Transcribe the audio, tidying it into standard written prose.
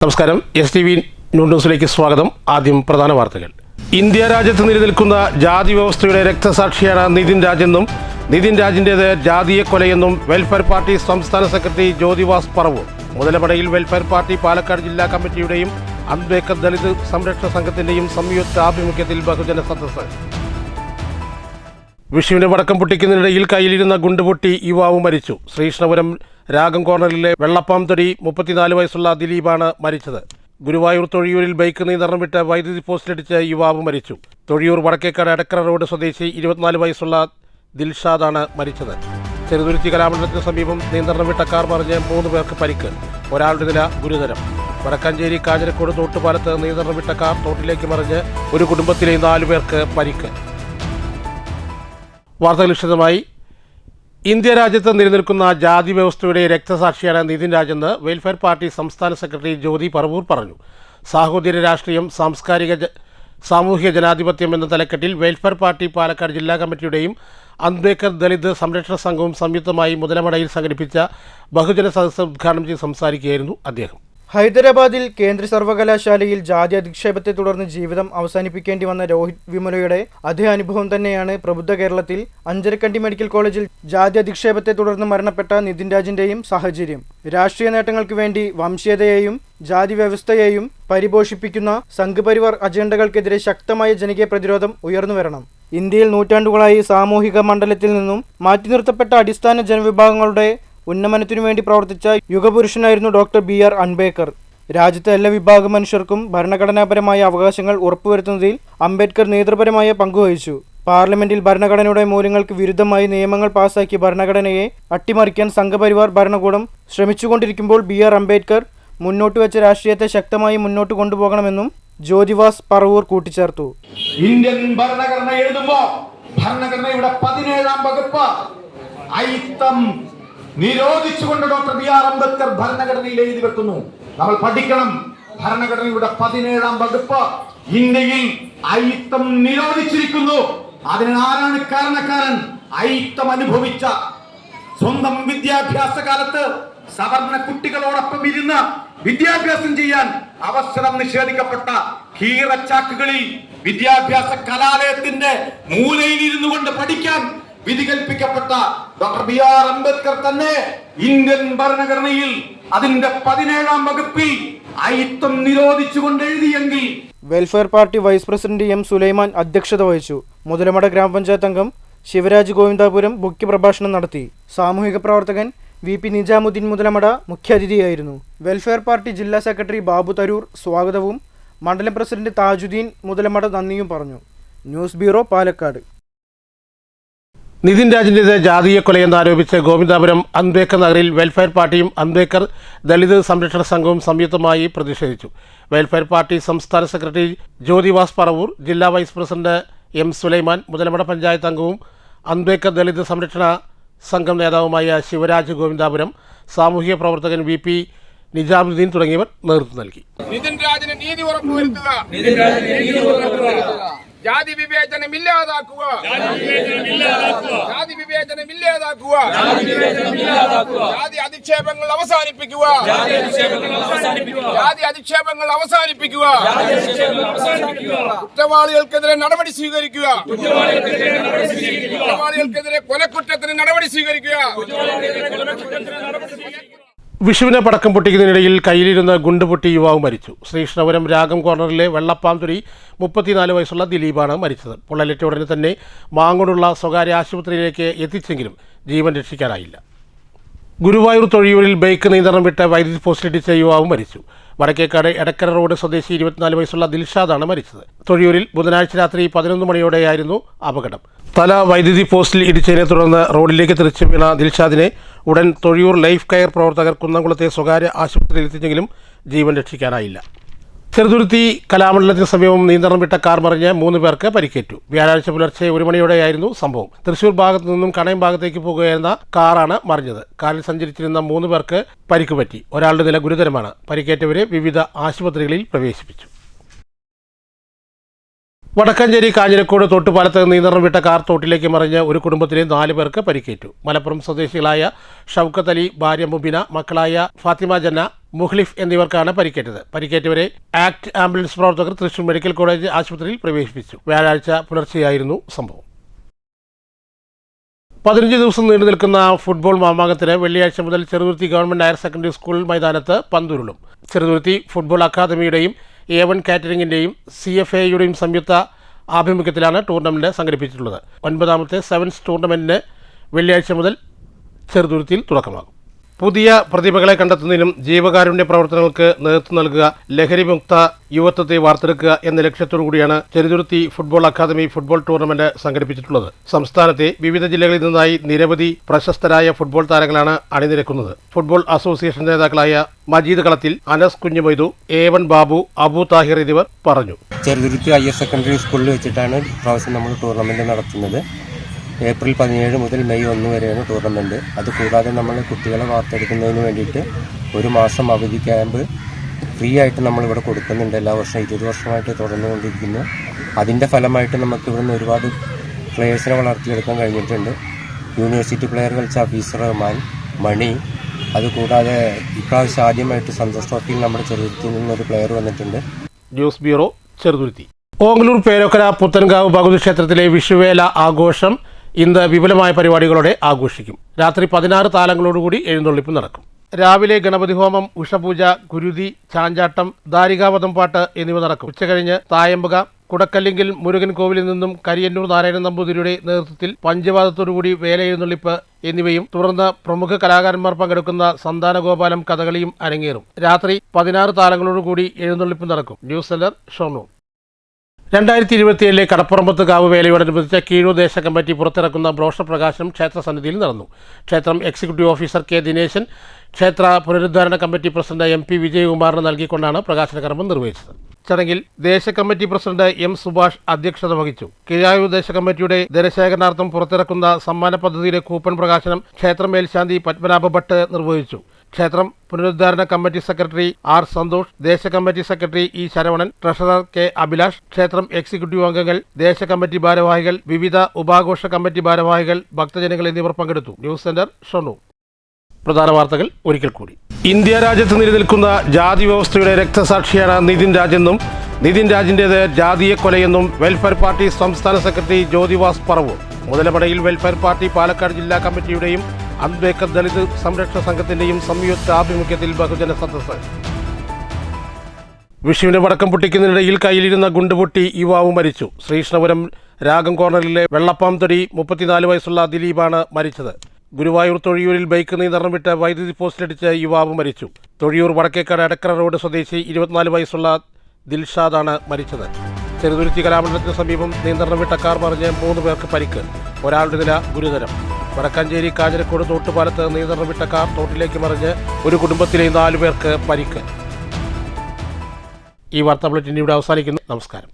നമസ്കാരം. STV ന്യൂസിലേക്ക് സ്വാഗതം. ആദ്യം പ്രധാന വാർത്തകൾ. ഇന്ത്യ രാജ്യത്ത് നിലനിൽക്കുന്ന ജാതി വ്യവസ്ഥയുടെ രക്തസാക്ഷിയാണ് നിതിൻ രാജെന്നും നിതിൻ രാജിൻ്റേത് ജാതീയ കൊലയെന്നും വെൽഫെയർ പാർട്ടി സംസ്ഥാന സെക്രട്ടറി ജ്യോതിവാസ് പറവൂർ. മുതലമടയിൽ വെൽഫെയർ പാർട്ടി പാലക്കാട് ജില്ലാ കമ്മിറ്റിയുടെയും അംബേദ്കർ ദളിത് സംരക്ഷണ സംഘത്തിന്റെയും സംയുക്ത ആഭിമുഖ്യത്തിൽ ബഹുജന സദസ്സ്. വിഷുവിന്റെ വടക്കം പൊട്ടിക്കുന്നതിനിടയിൽ കയ്യിലിരുന്ന ഗുണ്ടുപൊട്ടി യുവാവ് മരിച്ചു. ശ്രീകൃഷ്ണപുരം രാഗം കോർണറിലെ വെള്ളപ്പാംതൊടി 34 വയസ്സുള്ള ദിലീപാണ് മരിച്ചത്. ഗുരുവായൂർ തൊഴിയൂരിൽ ബൈക്ക് നിയന്ത്രണം വിട്ട് വൈദ്യുതി പോസ്റ്റിലിടിച്ച് യുവാവ് മരിച്ചു. തൊഴിയൂർ വടക്കേക്കാട് എടക്കര റോഡ് സ്വദേശി 24 വയസ്സുള്ള ദിൽഷാദാണ് മരിച്ചത്. ചെറുതുരുത്തി കലാമണ്ഡലത്തിന് സമീപം നിയന്ത്രണം വിട്ട കാർ മറിഞ്ഞ് 3 പേർക്ക് പരിക്ക്. ഒരാളുടെ നില ഗുരുതരം. വടക്കാഞ്ചേരി കാഞ്ഞിരക്കോട് തോട്ടുപാലത്ത് നിയന്ത്രണം വിട്ട കാർ തോട്ടിലേക്ക് മറിഞ്ഞ് ഒരു കുടുംബത്തിലെ 4 പേർക്ക് പരിക്ക്. വാർത്തകൾ വിശദമായി. ഇന്ത്യ രാജ്യത്ത് നിലനിൽക്കുന്ന ജാതി വ്യവസ്ഥയുടെ രക്തസാക്ഷിയാണ് നിതിൻ രാജെന്ന് വെൽഫെയർ പാർട്ടി സംസ്ഥാന സെക്രട്ടറി ജ്യോതി പറവൂർ പറഞ്ഞു. സാഹോദര്യ രാഷ്ട്രീയം, സാമൂഹിക ജനാധിപത്യം എന്ന തലക്കെട്ടിൽ വെൽഫെയർ പാർട്ടി പാലക്കാട് ജില്ലാ കമ്മിറ്റിയുടെയും അംബേദ്കർ ദളിത് സംരക്ഷണ സംഘവും സംയുക്തമായി മുതലമടയിൽ സംഘടിപ്പിച്ച ബഹുജന സദസ്സ് ഉദ്ഘാടനം ചെയ്ത് സംസാരിക്കുകയായിരുന്നു അദ്ദേഹം. ഹൈദരാബാദിൽ കേന്ദ്ര സർവകലാശാലയിൽ ജാതി അധിക്ഷേപത്തെ തുടർന്ന് ജീവിതം അവസാനിപ്പിക്കേണ്ടി വന്ന രോഹിത് വിമലയുടെ അതേ അനുഭവം തന്നെയാണ് പ്രബുദ്ധ കേരളത്തിൽ അഞ്ചരക്കണ്ടി മെഡിക്കൽ കോളേജിൽ ജാതി അധിക്ഷേപത്തെ തുടർന്ന് മരണപ്പെട്ട നിതിൻ രാജിന്റെയും സാഹചര്യം. രാഷ്ട്രീയ നേട്ടങ്ങൾക്ക് വേണ്ടി വംശീയതയെയും ജാതി വ്യവസ്ഥയെയും പരിപോഷിപ്പിക്കുന്ന സംഘപരിവാർ അജണ്ടകൾക്കെതിരെ ശക്തമായ ജനകീയ പ്രതിരോധം ഉയർന്നുവരണം. ഇന്ത്യയിൽ നൂറ്റാണ്ടുകളായി സാമൂഹിക മണ്ഡലത്തിൽ നിന്നും മാറ്റി നിർത്തപ്പെട്ട അടിസ്ഥാന ജനവിഭാഗങ്ങളുടെ ഉന്നമനത്തിനു വേണ്ടി പ്രവർത്തിച്ച യുഗപുരുഷനായിരുന്നു ഡോക്ടർ BR അംബേദ്കർ. രാജ്യത്തെ എല്ലാ വിഭാഗം മനുഷ്യർക്കും ഭരണഘടനാപരമായ അവകാശങ്ങൾ ഉറപ്പുവരുത്തുന്നതിൽ അംബേദ്കർ നേതൃപരമായ പങ്കുവഹിച്ചു. പാർലമെന്റിൽ ഭരണഘടനയുടെ മൂല്യങ്ങൾക്ക് വിരുദ്ധമായി നിയമങ്ങൾ പാസാക്കി ഭരണഘടനയെ അട്ടിമറിക്കാൻ സംഘപരിവാർ ഭരണകൂടം ശ്രമിച്ചുകൊണ്ടിരിക്കുമ്പോൾ BR അംബേദ്കർ മുന്നോട്ട് വെച്ച രാഷ്ട്രീയത്തെ ശക്തമായി മുന്നോട്ട് കൊണ്ടുപോകണമെന്നും ജ്യോതിവാസ് പറവൂർ കൂട്ടിച്ചേർത്തു. ഇന്ത്യൻ ഭരണഘടന എഴുതുമ്പോൾ ഭരണഘടനയുടെ 17ാം വകുപ്പ് അയിത്തം നിരോധിച്ചുകൊണ്ട് ഡോക്ടർ BR അംബേദ്കർ ഭരണഘടനയിൽ എഴുതി വെക്കുന്നു. നമ്മൾ പഠിക്കണം. ഭരണഘടനയുടെ 17ാം വകുപ്പ് ഇന്ത്യയിൽ അയിത്തം നിരോധിച്ചിരിക്കുന്നു. അതിന് ആരാണ് കാരണക്കാരൻ? അയിത്തം അനുഭവിച്ച, സ്വന്തം വിദ്യാഭ്യാസ കാലത്ത് സവർണ കുട്ടികളോടൊപ്പം ഇരുന്ന് വിദ്യാഭ്യാസം ചെയ്യാൻ അവസരം നിഷേധിക്കപ്പെട്ട കീറച്ചാക്കുകളിൽ വിദ്യാഭ്യാസ കലാലയത്തിന്റെ മൂലയിൽ ഇരുന്നു കൊണ്ട് പഠിക്കാൻ വിധി കൽപ്പിക്കപ്പെട്ട ഡോക്ടർ BR അംബേദ്കർ തന്നെ ഇന്ത്യൻ ഭരണഘടനയിൽ അതിന്റെ 17ാം വകുപ്പിൽ അയിത്തം നിരോധിച്ചുകൊണ്ട് എഴുതിയെങ്കിൽ. Welfare party vice president M Sulaiman അധ്യക്ഷത വഹിച്ചു. മുതലമട ഗ്രാമപഞ്ചായത്ത് അംഗം ശിവരാജ് ഗോവിന്ദാപുരം മുഖ്യപ്രഭാഷണം നടത്തി. സാമൂഹിക പ്രവർത്തകൻ VP നിജാമുദ്ദീൻ മുതലമട മുഖ്യാതിഥിയായിരുന്നു. വെൽഫെയർ പാർട്ടി ജില്ലാ സെക്രട്ടറി ബാബു തരൂർ സ്വാഗതവും മണ്ഡലം പ്രസിഡന്റ് താജുദ്ദീൻ മുതലമട നന്ദിയും പറഞ്ഞു. News bureau, Palakkad. നിതിൻ രാജിൻ്റേത് ജാതീയ കൊലയെന്നാരോപിച്ച് ഗോവിന്ദാപുരം അംബേദ്കർ നഗറിൽ വെൽഫെയർ പാർട്ടിയും അംബേദ്കർ ദളിത് സംരക്ഷണ സംഘവും സംയുക്തമായി പ്രതിഷേധിച്ചു. വെൽഫെയർ പാർട്ടി സംസ്ഥാന സെക്രട്ടറി ജ്യോതിവാസ് പറവൂർ, ജില്ലാ vice president M Sulaiman, Muthalamada panchayat അംഗവും അംബേദ്കർ ദളിത് സംരക്ഷണ സംഘം നേതാവുമായ ശിവരാജ് ഗോവിന്ദാപുരം, സാമൂഹിക പ്രവർത്തകൻ VP നിജാമുദ്ദീൻ തുടങ്ങിയവർ നേതൃത്വം നൽകി. നിതിൻ രാജിന് നീതി ഉറപ്പുവരുത്തുക. ജാതി വിവേചനം ഇല്ലാതാക്കുക. ജാതി വിവേചനം ഇല്ലാതാക്കുക. ജാതി അധിക്ഷേപങ്ങൾ അവസാനിപ്പിക്കുക. ജാതി അധിക്ഷേപങ്ങൾ അവസാനിപ്പിക്കുക. കുറ്റവാളികൾക്കെതിരെ നടപടി സ്വീകരിക്കുക. കുറ്റവാളികൾക്കെതിരെ കൊലക്കുറ്റത്തിന് നടപടി സ്വീകരിക്കുക. വിഷുവിന് പടക്കം പൊട്ടിക്കുന്നതിനിടയിൽ കയ്യിലിരുന്ന ഗുണ്ടുപൊട്ടി യുവാവ് മരിച്ചു. ശ്രീകൃഷ്ണപുരം രാഗം കോർണറിലെ വെള്ളപ്പാംതൊടി 34 വയസ്സുള്ള ദിലീപാണ് മരിച്ചത്. പൊള്ളലേറ്റ ഉടനെ തന്നെ മാങ്ങോടുള്ള സ്വകാര്യ ആശുപത്രിയിലേക്ക് എത്തിച്ചെങ്കിലും ജീവൻ രക്ഷിക്കാനായില്ല. ഗുരുവായൂർ തൊഴിയൂരിൽ ബൈക്ക് നിയന്ത്രണം വിട്ട് വൈദ്യുതി പോസ്റ്റിലിടിച്ച യുവാവ് മരിച്ചു. വടക്കേക്കാട് എടക്കര റോഡ് സ്വദേശി 24 വയസ്സുള്ള ദിൽഷാദാണ് മരിച്ചത്. തൊഴിയൂരിൽ ബുധനാഴ്ച രാത്രി 11 മണിയോടെയായിരുന്നു അപകടം. തല വൈദ്യുതി പോസ്റ്റിൽ ഇടിച്ചതിനെ തുടർന്ന് റോഡിലേക്ക് തെറിച്ചു വീണ ദിൽഷാദിനെ ഉടൻ തൊഴിയൂർ ലൈഫ് കെയർ പ്രവർത്തകർ കുന്നംകുളത്തെ സ്വകാര്യ ആശുപത്രിയിൽ എത്തിച്ചെങ്കിലും ജീവൻ രക്ഷിക്കാനായില്ല. ചെറുതുരുത്തി കലാമണ്ഡലത്തിന് സമീപം നിയന്ത്രണം വിട്ട കാർ മറിഞ്ഞ് 3 പേർക്ക് പരിക്കേറ്റു. വ്യാഴാഴ്ച പുലർച്ചെ 1 മണിയോടെയായിരുന്നു സംഭവം. തൃശൂർ ഭാഗത്തു നിന്നും കണയം ഭാഗത്തേക്ക് പോകുകയായിരുന്ന കാറാണ് മറിഞ്ഞത്. കാറിൽ സഞ്ചരിച്ചിരുന്ന 3 പേർക്ക് പരിക്ക് പറ്റി. ഒരാളുടെ നില ഗുരുതരമാണ്. പരിക്കേറ്റവരെ വിവിധ ആശുപത്രികളിൽ പ്രവേശിപ്പിച്ചു. വടക്കഞ്ചേരി കാഞ്ഞിരക്കോട് തോട്ടുപാലത്ത് നിയന്ത്രണം വിട്ട കാർ തോട്ടിലേക്ക് മറിഞ്ഞ് ഒരു കുടുംബത്തിലെ 4 പേർക്ക് പരിക്കേറ്റു. മലപ്പുറം സ്വദേശികളായ ഷൗക്കത്ത് അലി, ഭാര്യ മുബിന, മക്കളായ ഫാത്തിമ ജന്ന, മുഖ്ലിഫ് എന്നിവർക്കാണ് പരിക്കേറ്റത്. പരിക്കേറ്റവരെ ആക്ട് ആംബുലൻസ് പ്രവർത്തകർ തൃശൂർ മെഡിക്കൽ കോളേജ് ആശുപത്രിയിൽ പ്രവേശിപ്പിച്ചു. വ്യാഴാഴ്ച പുലർച്ചെയായിരുന്നു സംഭവം. 15 ദിവസം നീണ്ടു നിൽക്കുന്ന ഫുട്ബോൾ മാമാങ്കത്തിന് വെള്ളിയാഴ്ച മുതൽ Cheruthuruthy government higher secondary school മൈതാനത്ത് പന്തുരുളും. ചെറുതുരുത്തി ഫുട്ബോൾ അക്കാദമിയുടെയും A1 കാറ്ററിംഗിന്റെയും CFAയുടെയും സംയുക്ത ആഭിമുഖ്യത്തിലാണ് ടൂർണമെന്റ് സംഘടിപ്പിച്ചിട്ടുള്ളത്. 9ാമത്തെ സെവൻസ് ടൂർണമെന്റിന് വെള്ളിയാഴ്ച മുതൽ ചെറുതുരുത്തിയിൽ തുടക്കമാകും. പുതിയ പ്രതിഭകളെ കണ്ടെത്തുന്നതിനും ജീവകാരുണ്യ പ്രവർത്തനങ്ങൾക്ക് നേതൃത്വം നൽകുക, ലഹരിമുക്ത യുവത്വത്തെ വാർത്തെടുക്കുക എന്ന ലക്ഷ്യത്തോടു കൂടിയാണ് Cheruthuruthy football academy football tournament സംഘടിപ്പിച്ചിട്ടുള്ളത്. സംസ്ഥാനത്തെ വിവിധ ജില്ലകളിൽ നിന്നായി നിരവധി പ്രശസ്തരായ ഫുട്ബോൾ താരങ്ങളാണ് അണിനിരക്കുന്നത്. ഫുട്ബോൾ അസോസിയേഷൻ നേതാക്കളായ മജീദ് കളത്തിൽ, അനസ് കുഞ്ഞുമൊയ്തു, A1 ബാബു, അബു താഹിർ എന്നിവർ പറഞ്ഞു. ചെറുതുരുത്തി ഹയർ സെക്കൻഡറി സ്കൂളിൽ വെച്ചിട്ടാണ് പ്രാവശ്യം നമ്മൾ ടൂർണമെന്റ് നടത്തുന്നത്. ഏപ്രിൽ 17 മുതൽ മെയ് 1 വരെയാണ് ടൂർണമെൻറ്റ്. അതുകൂടാതെ നമ്മൾ കുട്ടികളെ വാർത്തെടുക്കുന്നതിന് വേണ്ടിയിട്ട് 1 മാസം അവധി ക്യാമ്പ് ഫ്രീ ആയിട്ട് നമ്മളിവിടെ കൊടുക്കുന്നുണ്ട്. എല്ലാ വർഷവും 20 വർഷമായിട്ട് തുടർന്നുകൊണ്ടിരിക്കുന്നു. അതിൻ്റെ ഫലമായിട്ട് നമുക്ക് ഇവിടുന്ന് ഒരുപാട് പ്ലെയേഴ്സിനെ വളർത്തിയെടുക്കാൻ കഴിഞ്ഞിട്ടുണ്ട്. യൂണിവേഴ്സിറ്റി പ്ലെയർ കളിച്ച ഹഫീസ് റഹ്മാൻ, മണി, അതുകൂടാതെ ഇപ്രാവശ്യം ആദ്യമായിട്ട് സന്തോഷ് ട്രോഫിയിൽ നമ്മുടെ ചെറുതുരുത്തിയിൽ നിന്നൊരു പ്ലെയർ വന്നിട്ടുണ്ട്. News bureau, Cheruthuruthy. ഓങ്ങല്ലൂർ പേരോക്കര പുത്തൻകാവ് ഭഗവതി ക്ഷേത്രത്തിലെ വിഷുവേല ആഘോഷം ഇന്ന് വിപുലമായ പരിപാടികളോടെ ആഘോഷിക്കും. രാത്രി 16 താലങ്ങളോടുകൂടി എഴുന്നള്ളിപ്പ് നടക്കും. രാവിലെ ഗണപതി ഹോമം, ഉഷപൂജ, ഗുരുതി, ചാഞ്ചാട്ടം, ദാരികാവതം പാട്ട് എന്നിവ നടക്കും. ഉച്ചകഴിഞ്ഞ് തായമ്പക കുടക്കല്ലിങ്കിൽ മുരുകൻ കോവിലിൽ നിന്നും കരിയന്നൂർ നാരായണൻ നമ്പൂതിരിയുടെ നേതൃത്വത്തിൽ പഞ്ചവാദത്തോടുകൂടി വേല എഴുന്നള്ളിപ്പ് എന്നിവയും തുടർന്ന് പ്രമുഖ കലാകാരന്മാർ പങ്കെടുക്കുന്ന സന്താനഗോപാലം, കഥകളിയും അരങ്ങേറും. രാത്രി 16 താലങ്ങളോടുകൂടി എഴുന്നള്ളിപ്പ് നടക്കും. News centre, Shoranur. 2027 കടപ്പുറമ്പത്ത് കാവ് വേലയോടനുബന്ധിച്ച് കീഴൂർ ദേശ കമ്മിറ്റി പുറത്തിറക്കുന്ന ബ്രോഷർ പ്രകാശനം ക്ഷേത്രസന്നിധിയിൽ നടന്നു. ക്ഷേത്രം എക്സിക്യൂട്ടീവ് ഓഫീസർ K. ദിനേശൻ ക്ഷേത്ര പുനരുദ്ധാരണ കമ്മിറ്റി പ്രസിഡന്റ് MP വിജയകുമാറിന് നൽകിക്കൊണ്ടാണ് പ്രകാശന കർമ്മം നിർവഹിച്ചത്. ചടങ്ങിൽ ദേശ കമ്മിറ്റി പ്രസിഡന്റ് M. സുഭാഷ് അധ്യക്ഷത വഹിച്ചു. കീഴായൂർ ദേശ കമ്മിറ്റിയുടെ ധനശേഖരണാർത്ഥം പുറത്തിറക്കുന്ന സമ്മാന പദ്ധതിയുടെ കൂപ്പൺ പ്രകാശനം ക്ഷേത്രം മേൽശാന്തി പത്മനാഭ ഭട്ട് നിർവഹിച്ചു. ക്ഷേത്രം പുനരുദ്ധാരണ കമ്മിറ്റി സെക്രട്ടറി R. സന്തോഷ്, ദേശ committee secretary E. Saravanan, treasurer K. Abhilash, ക്ഷേത്രം എക്സിക്യൂട്ടീവ് അംഗങ്ങൾ, ദേശ കമ്മിറ്റി ഭാരവാഹികൾ, വിവിധ ഉപാഘോഷ കമ്മിറ്റി ഭാരവാഹികൾ, ഭക്തജനങ്ങൾ എന്നിവർ പങ്കെടുത്തു. News centre, Shoranur. പ്രധാന വാർത്തകൾ ഒരിക്കൽ കൂടി. ഇന്ത്യ രാജ്യത്ത് നിലനിൽക്കുന്ന ജാതി വ്യവസ്ഥയുടെ രക്തസാക്ഷിയാണ് നിതിൻ രാജെന്നും നിതിൻ രാജിൻ്റേത് ജാതീയ കൊലയെന്നും വെൽഫെയർ പാർട്ടി സംസ്ഥാന സെക്രട്ടറി ജ്യോതിവാസ് പറവൂർ. മുതലമടയിൽ വെൽഫെയർ പാർട്ടി പാലക്കാട് ജില്ലാ കമ്മിറ്റിയുടെയും അംബേദ്കർ ദളിത് സംരക്ഷണ സംഘത്തിന്റെയും സംയുക്ത ആഭിമുഖ്യത്തിൽ ബഹുജന സദസ്സ്. വിഷുവിന് പടക്കം പൊട്ടിക്കുന്നതിനിടയിൽ കയ്യിലിരുന്ന ഗുണ്ടുപൊട്ടി യുവാവ് മരിച്ചു. ശ്രീകൃഷ്ണപുരം രാഗം കോർണറിലെ വെള്ളപ്പാം തൊടി 34 വയസ്സുള്ള ദിലീപാണ് മരിച്ചത്. ഗുരുവായൂർ തൊഴിയൂരിൽ ബൈക്ക് നിയന്ത്രണം വിട്ട് വൈദ്യുതി പോസ്റ്റിലിടിച്ച് യുവാവ് മരിച്ചു. തൊഴിയൂർ വടക്കേക്കാട് എടക്കര റോഡ് സ്വദേശി 24 വയസ്സുള്ള ദിൽഷാദാണ് മരിച്ചത്. ചെറുതുരുത്തി കലാമണ്ഡലത്തിന് സമീപം നിയന്ത്രണം വിട്ട കാർ മറിഞ്ഞ് 3 പേർക്ക് പരിക്ക്. ഒരാളുടെ നില ഗുരുതരം. വടക്കഞ്ചേരി കാഞ്ഞിരക്കോട് തോട്ടുപാലത്ത് നിയന്ത്രണം വിട്ട കാർ തോട്ടിലേക്ക് മറിഞ്ഞ് ഒരു കുടുംബത്തിലെ 4 പേർക്ക് പരിക്ക്. ഈ വാർത്താ ബുള്ളറ്റിൻ ഇവിടെ അവസാനിക്കുന്നു. നമസ്കാരം.